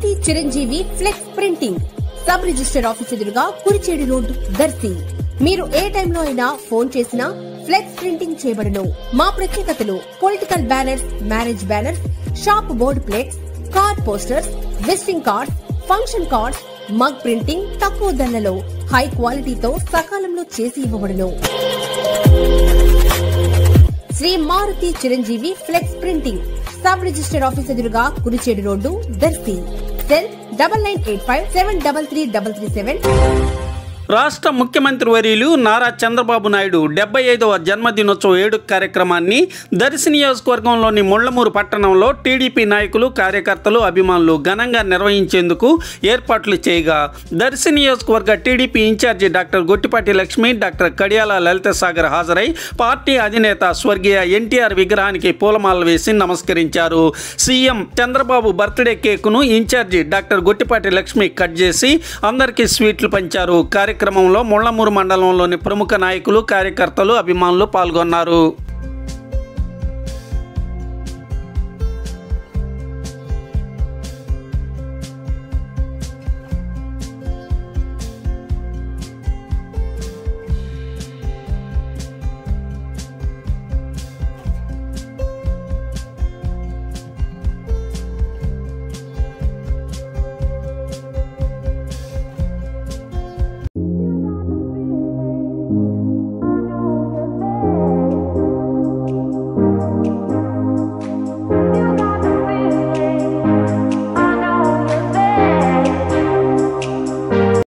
Maruti Chiranjeevi flex printing sub register office ఎదురుగా Kurichedu road Darsi. మీరు ఏ టైంలో అయినా ఫోన్ చేసినా ఫ్లెక్స్ ప్రింటింగ్ చేయబడును. మా ప్రత్యేకతలు political banners, marriage banners, shop board plates, card posters, visiting cards, function cards, mug printing తక్కువ ధరలలో హై క్వాలిటీతో సకాలంలో చేసి ఇవ్వబడును. Shri Maruti Chiranjeevi flex printing sub register office ఎదురుగా కురిచేడు రోడ్డు దర్శి. సెల్ 9985733337. రాష్ట్ర ముఖ్యమంత్రి వర్యులు నారా చంద్రబాబు నాయుడు 75వ జన్మదినోత్సవ వేడుక కార్యక్రమాన్ని దర్శి నియోజకవర్గంలోని ముళ్లమూరు పట్టణంలో టీడీపీ నాయకులు, కార్యకర్తలు, అభిమానులు ఘనంగా నిర్వహించేందుకు ఏర్పాట్లు చేయగా దర్శి నియోజకవర్గ TDP incharge doctor Gottipati Lakshmi, doctor Kadiyala Lalitha Sagar హాజరై పార్టీ అధినేత స్వర్గీయ ఎన్టీఆర్ విగ్రహానికి పూలమాలలు వేసి నమస్కరించారు. సీఎం చంద్రబాబు బర్త్డే కేకును incharge doctor Gottipati Lakshmi cut చేసి అందరికీ స్వీట్లు పంచారు. కార్యక్రమంలో ముళ్లమూరు మండలంలోని ప్రముఖ నాయకులు, కార్యకర్తలు, అభిమానులు పాల్గొన్నారు.